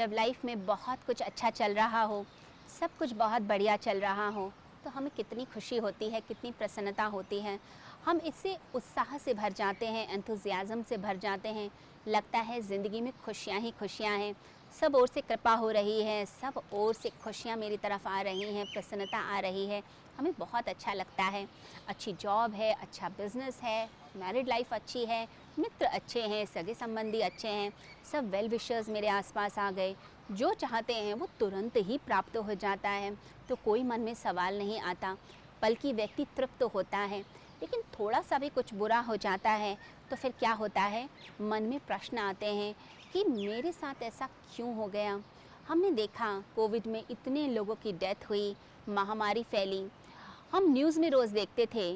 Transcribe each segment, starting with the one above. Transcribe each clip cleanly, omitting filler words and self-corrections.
जब लाइफ में बहुत कुछ अच्छा चल रहा हो, सब कुछ बहुत बढ़िया चल रहा हो, तो हमें कितनी खुशी होती है, कितनी प्रसन्नता होती है। हम इससे उत्साह से भर जाते हैं, एंथुसियाज़्म से भर जाते हैं। लगता है ज़िंदगी में खुशियाँ ही खुशियाँ हैं, सब ओर से कृपा हो रही है, सब ओर से खुशियाँ मेरी तरफ आ रही हैं, प्रसन्नता आ रही है। हमें बहुत अच्छा लगता है। अच्छी जॉब है, अच्छा बिज़नेस है, मैरिड लाइफ अच्छी है, मित्र अच्छे हैं, सगे संबंधी अच्छे हैं, सब वेल विशर्स मेरे आसपास आ गए। जो चाहते हैं वो तुरंत ही प्राप्त हो जाता है, तो कोई मन में सवाल नहीं आता, बल्कि व्यक्ति तृप्त होता है। लेकिन थोड़ा सा भी कुछ बुरा हो जाता है तो फिर क्या होता है, मन में प्रश्न आते हैं कि मेरे साथ ऐसा क्यों हो गया। हमने देखा कोविड में इतने लोगों की डेथ हुई, महामारी फैली। हम न्यूज़ में रोज़ देखते थे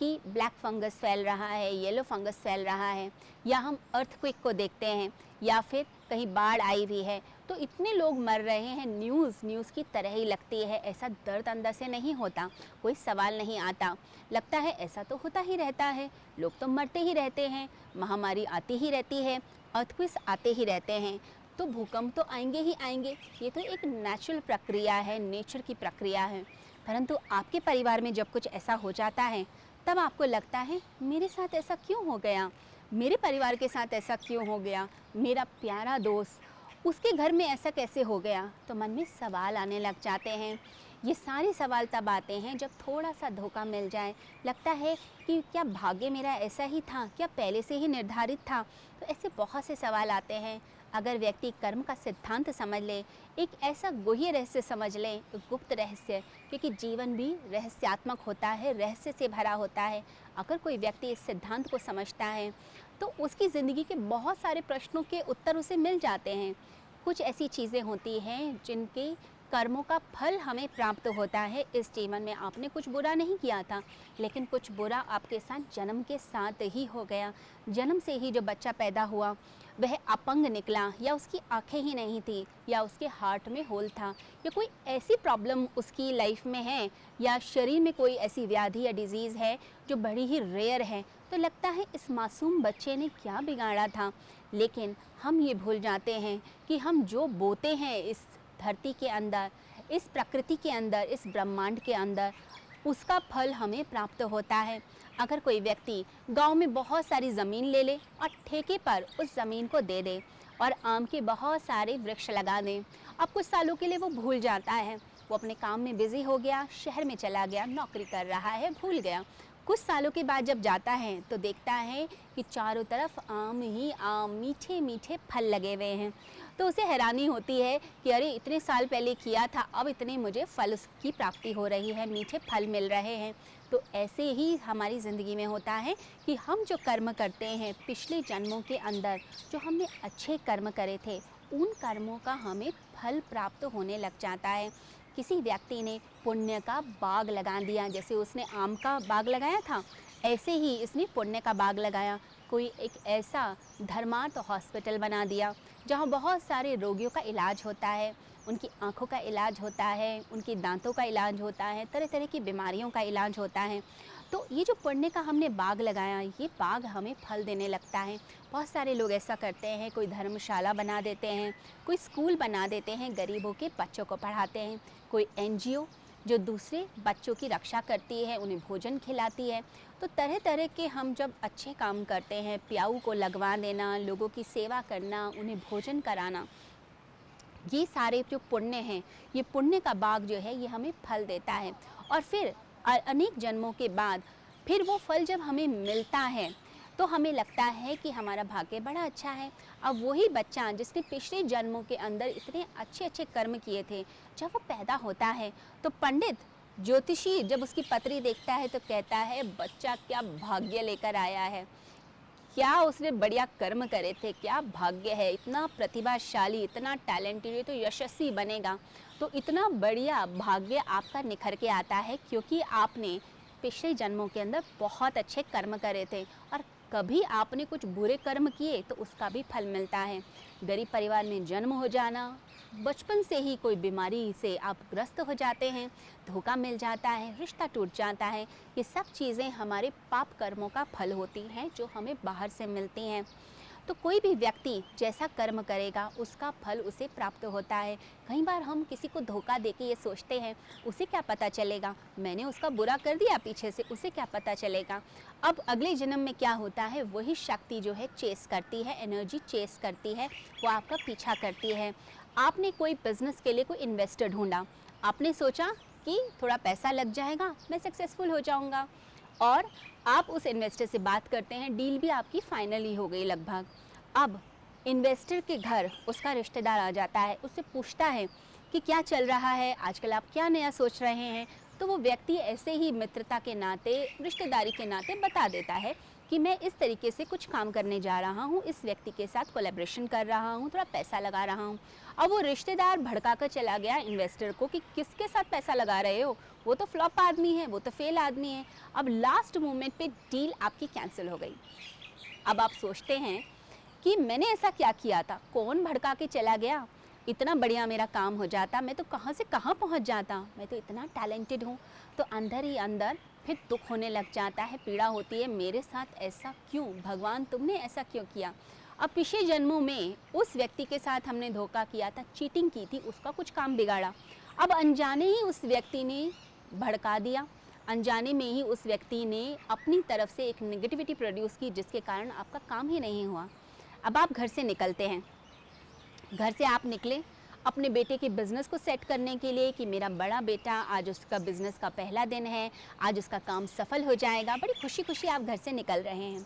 कि ब्लैक फंगस फैल रहा है, येलो फंगस फैल रहा है, या हम अर्थक्वेक को देखते हैं, या फिर कहीं बाढ़ आई हुई है तो इतने लोग मर रहे हैं। न्यूज़ की तरह ही लगती है, ऐसा दर्द अंदर से नहीं होता, कोई सवाल नहीं आता। लगता है ऐसा तो होता ही रहता है, लोग तो मरते ही रहते हैं, महामारी आती ही रहती है, अर्थक्वेक्स आते ही रहते हैं, तो भूकंप तो आएंगे ही आएंगे। ये तो एक नेचुरल प्रक्रिया है, नेचर की प्रक्रिया है। परंतु आपके परिवार में जब कुछ ऐसा हो जाता है, तब आपको लगता है मेरे साथ ऐसा क्यों हो गया, मेरे परिवार के साथ ऐसा क्यों हो गया, मेरा प्यारा दोस्त उसके घर में ऐसा कैसे हो गया। तो मन में सवाल आने लग जाते हैं। ये सारे सवाल तब आते हैं जब थोड़ा सा धोखा मिल जाए। लगता है कि क्या भाग्य मेरा ऐसा ही था, क्या पहले से ही निर्धारित था। तो ऐसे बहुत से सवाल आते हैं। अगर व्यक्ति कर्म का सिद्धांत समझ ले, एक ऐसा गुह्य रहस्य समझ ले, गुप्त रहस्य, क्योंकि जीवन भी रहस्यात्मक होता है, रहस्य से भरा होता है। अगर कोई व्यक्ति इस सिद्धांत को समझता है तो उसकी ज़िंदगी के बहुत सारे प्रश्नों के उत्तर उसे मिल जाते हैं। कुछ ऐसी चीज़ें होती हैं जिनके कर्मों का फल हमें प्राप्त होता है इस जीवन में। आपने कुछ बुरा नहीं किया था, लेकिन कुछ बुरा आपके साथ जन्म के साथ ही हो गया। जन्म से ही जो बच्चा पैदा हुआ वह अपंग निकला, या उसकी आंखें ही नहीं थी, या उसके हार्ट में होल था, या कोई ऐसी प्रॉब्लम उसकी लाइफ में है, या शरीर में कोई ऐसी व्याधि या डिजीज़ है जो बड़ी ही रेयर है। तो लगता है इस मासूम बच्चे ने क्या बिगाड़ा था। लेकिन हम ये भूल जाते हैं कि हम जो बोते हैं इस धरती के अंदर, इस प्रकृति के अंदर, इस ब्रह्मांड के अंदर, उसका फल हमें प्राप्त होता है। अगर कोई व्यक्ति गांव में बहुत सारी ज़मीन ले ले और ठेके पर उस ज़मीन को दे दे और आम के बहुत सारे वृक्ष लगा दें, अब कुछ सालों के लिए वो भूल जाता है, वो अपने काम में बिज़ी हो गया, शहर में चला गया, नौकरी कर रहा है, भूल गया। कुछ सालों के बाद जब जाता है तो देखता है कि चारों तरफ आम ही आम, मीठे मीठे फल लगे हुए हैं। तो उसे हैरानी होती है कि अरे इतने साल पहले किया था, अब इतने मुझे फल की प्राप्ति हो रही है, मीठे फल मिल रहे हैं। तो ऐसे ही हमारी ज़िंदगी में होता है कि हम जो कर्म करते हैं पिछले जन्मों के अंदर, जो हमने अच्छे कर्म करे थे, उन कर्मों का हमें फल प्राप्त होने लग जाता है। किसी व्यक्ति ने पुण्य का बाग लगा दिया, जैसे उसने आम का बाग लगाया था, ऐसे ही इसने पुण्य का बाग लगाया। कोई एक ऐसा धर्मार्थ हॉस्पिटल बना दिया जहाँ बहुत सारे रोगियों का इलाज होता है, उनकी आँखों का इलाज होता है, उनके दांतों का इलाज होता है, तरह तरह की बीमारियों का इलाज होता है। तो ये जो पुण्य का हमने बाग लगाया, ये बाग हमें फल देने लगता है। बहुत सारे लोग ऐसा करते हैं, कोई धर्मशाला बना देते हैं, कोई स्कूल बना देते हैं, गरीबों के बच्चों को पढ़ाते हैं, कोई एनजीओ जो दूसरे बच्चों की रक्षा करती है, उन्हें भोजन खिलाती है। तो तरह तरह के हम जब अच्छे काम करते हैं, प्याऊ को लगवा देना, लोगों की सेवा करना, उन्हें भोजन कराना, ये सारे जो पुण्य हैं, ये पुण्य का बाग जो है ये हमें फल देता है। और फिर अनेक जन्मों के बाद फिर वो फल जब हमें मिलता है तो हमें लगता है कि हमारा भाग्य बड़ा अच्छा है। अब वही बच्चा जिसने पिछले जन्मों के अंदर इतने अच्छे अच्छे कर्म किए थे, जब वो पैदा होता है तो पंडित ज्योतिषी जब उसकी पत्री देखता है तो कहता है बच्चा क्या भाग्य लेकर आया है, क्या उसने बढ़िया कर्म करे थे, क्या भाग्य है, इतना प्रतिभाशाली, इतना टैलेंटेड, ये तो यशस्वी बनेगा। तो इतना बढ़िया भाग्य आपका निखर के आता है क्योंकि आपने पिछले जन्मों के अंदर बहुत अच्छे कर्म करे थे, और कभी आपने कुछ बुरे कर्म किए तो उसका भी फल मिलता है। गरीब परिवार में जन्म हो जाना, बचपन से ही कोई बीमारी से आप ग्रस्त हो जाते हैं, धोखा मिल जाता है, रिश्ता टूट जाता है, ये सब चीज़ें हमारे पाप कर्मों का फल होती हैं जो हमें बाहर से मिलती हैं। तो कोई भी व्यक्ति जैसा कर्म करेगा उसका फल उसे प्राप्त होता है। कई बार हम किसी को धोखा देके ये सोचते हैं, उसे क्या पता चलेगा, मैंने उसका बुरा कर दिया पीछे से, उसे क्या पता चलेगा। अब अगले जन्म में क्या होता है, वही शक्ति जो है चेस करती है, एनर्जी चेस करती है, वो आपका पीछा करती है। आपने कोई बिजनेस के लिए कोई इन्वेस्टर ढूंढा, आपने सोचा कि थोड़ा पैसा लग जाएगा, मैं सक्सेसफुल हो जाऊंगा, और आप उस इन्वेस्टर से बात करते हैं, डील भी आपकी फाइनली हो गई लगभग। अब इन्वेस्टर के घर उसका रिश्तेदार आ जाता है, उससे पूछता है कि क्या चल रहा है आजकल, आप क्या नया सोच रहे हैं। तो वो व्यक्ति ऐसे ही मित्रता के नाते, रिश्तेदारी के नाते बता देता है कि मैं इस तरीके से कुछ काम करने जा रहा हूँ, इस व्यक्ति के साथ कोलैबोरेशन कर रहा हूँ, थोड़ा पैसा लगा रहा हूँ। अब वो रिश्तेदार भड़का कर चला गया इन्वेस्टर को कि किसके साथ पैसा लगा रहे हो, वो तो फ्लॉप आदमी है, वो तो फेल आदमी है। अब लास्ट मोमेंट पे डील आपकी कैंसिल हो गई। अब आप सोचते हैं कि मैंने ऐसा क्या किया था, कौन भड़का के चला गया, इतना बढ़िया मेरा काम हो जाता, मैं तो कहाँ से कहाँ पहुँच जाता, मैं तो इतना टैलेंटेड हूँ। तो अंदर ही अंदर फिर दुख होने लग जाता है, पीड़ा होती है, मेरे साथ ऐसा क्यों, भगवान तुमने ऐसा क्यों किया। अब पिछले जन्मों में उस व्यक्ति के साथ हमने धोखा किया था, चीटिंग की थी, उसका कुछ काम बिगाड़ा। अब अनजाने ही उस व्यक्ति ने भड़का दिया, अनजाने में ही उस व्यक्ति ने अपनी तरफ से एक नेगेटिविटी प्रोड्यूस की, जिसके कारण आपका काम ही नहीं हुआ। अब आप घर से निकलते हैं, घर से आप निकले अपने बेटे के बिज़नेस को सेट करने के लिए कि मेरा बड़ा बेटा, आज उसका बिज़नेस का पहला दिन है, आज उसका काम सफल हो जाएगा, बड़ी खुशी खुशी आप घर से निकल रहे हैं।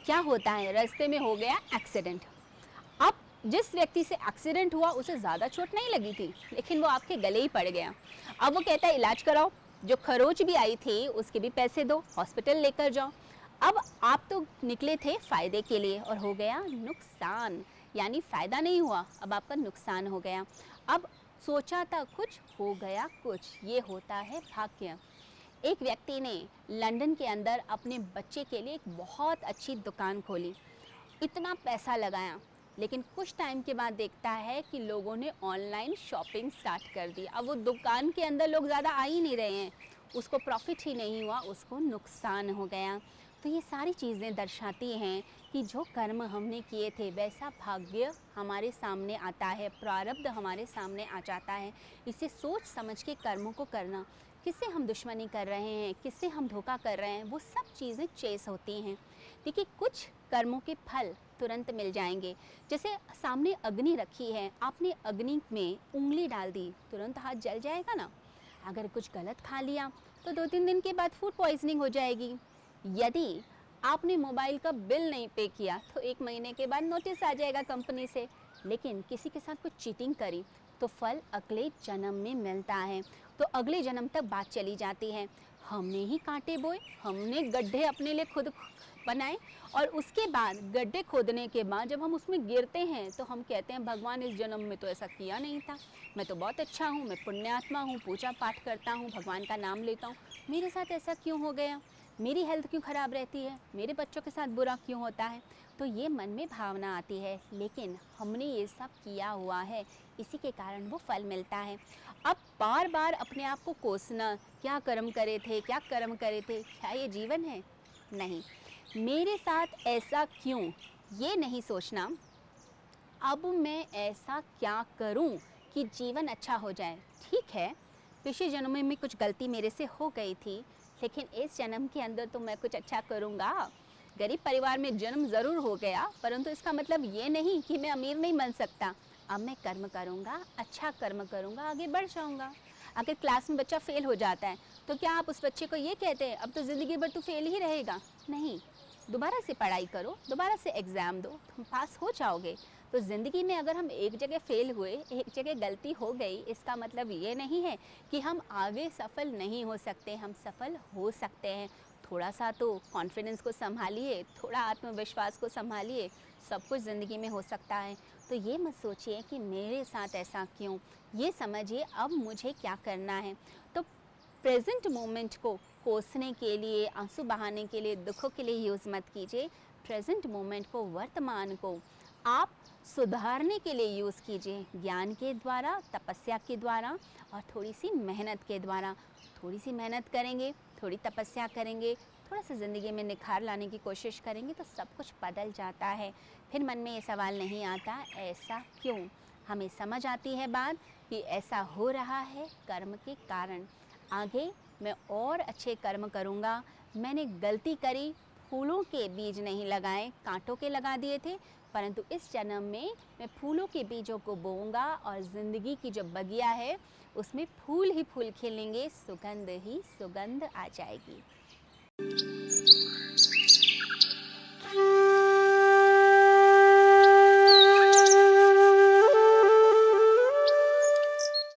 क्या होता है, रास्ते में हो गया एक्सीडेंट। अब जिस व्यक्ति से एक्सीडेंट हुआ उसे ज़्यादा चोट नहीं लगी थी, लेकिन वो आपके गले ही पड़ गया। अब वो कहता है इलाज कराओ, जो खरोच भी आई थी उसके भी पैसे दो, हॉस्पिटल लेकर जाओ। अब आप तो निकले थे फ़ायदे के लिए और हो गया नुकसान, यानी फ़ायदा नहीं हुआ, अब आपका नुकसान हो गया। अब सोचा था कुछ, हो गया कुछ, ये होता है भाग्य। एक व्यक्ति ने लंदन के अंदर अपने बच्चे के लिए एक बहुत अच्छी दुकान खोली, इतना पैसा लगाया, लेकिन कुछ टाइम के बाद देखता है कि लोगों ने ऑनलाइन शॉपिंग स्टार्ट कर दी। अब वो दुकान के अंदर लोग ज़्यादा आ ही नहीं रहे हैं, उसको प्रॉफिट ही नहीं हुआ, उसको नुकसान हो गया। तो ये सारी चीज़ें दर्शाती हैं कि जो कर्म हमने किए थे वैसा भाग्य हमारे सामने आता है, प्रारब्ध हमारे सामने आ जाता है। इसे सोच समझ के कर्मों को करना, किससे हम दुश्मनी कर रहे हैं, किससे हम धोखा कर रहे हैं, वो सब चीज़ें चेस होती हैं। देखिए, कुछ कर्मों के फल तुरंत मिल जाएंगे। जैसे सामने अग्नि रखी है, आपने अग्नि में उंगली डाल दी, तुरंत हाथ जल जाएगा ना। अगर कुछ गलत खा लिया तो 2-3 दिन के बाद फूड पॉइजनिंग हो जाएगी। यदि आपने मोबाइल का बिल नहीं पे किया तो 1 महीने के बाद नोटिस आ जाएगा कंपनी से। लेकिन किसी के साथ कुछ चीटिंग करी तो फल अगले जन्म में मिलता है, तो अगले जन्म तक बात चली जाती है। हमने ही कांटे बोए, हमने गड्ढे अपने लिए खुद बनाए, और उसके बाद गड्ढे खोदने के बाद जब हम उसमें गिरते हैं तो हम कहते हैं भगवान इस जन्म में तो ऐसा किया नहीं था, मैं तो बहुत अच्छा हूँ, मैं पुण्यात्मा हूँ, पूजा पाठ करता हूँ, भगवान का नाम लेता हूँ, मेरे साथ ऐसा क्यों हो गया, मेरी हेल्थ क्यों ख़राब रहती है, मेरे बच्चों के साथ बुरा क्यों होता है। तो ये मन में भावना आती है, लेकिन हमने ये सब किया हुआ है, इसी के कारण वो फल मिलता है। अब बार बार अपने आप को कोसना, क्या कर्म करे थे, क्या कर्म करे थे, क्या ये जीवन है? नहीं, मेरे साथ ऐसा क्यों, ये नहीं सोचना, अब मैं ऐसा क्या करूं कि जीवन अच्छा हो जाए। ठीक है, पिछले जन्म में कुछ गलती मेरे से हो गई थी, लेकिन इस जन्म के अंदर तो मैं कुछ अच्छा करूंगा। गरीब परिवार में जन्म ज़रूर हो गया, परंतु इसका मतलब ये नहीं कि मैं अमीर नहीं बन सकता। अब मैं कर्म करूंगा, अच्छा कर्म करूंगा, आगे बढ़ जाऊंगा। अगर क्लास में बच्चा फेल हो जाता है तो क्या आप उस बच्चे को ये कहते हैं अब तो ज़िंदगी भर तू फेल ही रहेगा? नहीं, दोबारा से पढ़ाई करो, दोबारा से एग्ज़ाम दो, तुम पास हो जाओगे। तो ज़िंदगी में अगर हम एक जगह फेल हुए, एक जगह गलती हो गई, इसका मतलब ये नहीं है कि हम आगे सफल नहीं हो सकते, हम सफल हो सकते हैं। थोड़ा सा तो कॉन्फिडेंस को संभालिए, थोड़ा आत्मविश्वास को संभालिए, सब कुछ ज़िंदगी में हो सकता है। तो ये मत सोचिए कि मेरे साथ ऐसा क्यों, ये समझिए अब मुझे क्या करना है। तो प्रेजेंट मोमेंट को कोसने के लिए, आंसू बहाने के लिए, दुखों के लिए यूज़ मत कीजिए। प्रेजेंट मोमेंट को, वर्तमान को आप सुधारने के लिए यूज़ कीजिए, ज्ञान के द्वारा, तपस्या के द्वारा और थोड़ी सी मेहनत के द्वारा। थोड़ी सी मेहनत करेंगे, थोड़ी तपस्या करेंगे, थोड़ा सा ज़िंदगी में निखार लाने की कोशिश करेंगे तो सब कुछ बदल जाता है। फिर मन में ये सवाल नहीं आता ऐसा क्यों। हमें समझ आती है बात कि ऐसा हो रहा है कर्म के कारण। आगे मैं और अच्छे कर्म करूँगा। मैंने गलती करी, फूलों के बीज नहीं लगाए, कांटों के लगा दिए थे, परंतु इस जन्म में मैं फूलों के बीजों को बोऊंगा और ज़िंदगी की जो बगिया है उसमें फूल ही फूल खिलेंगे, सुगंध ही सुगंध आ जाएगी।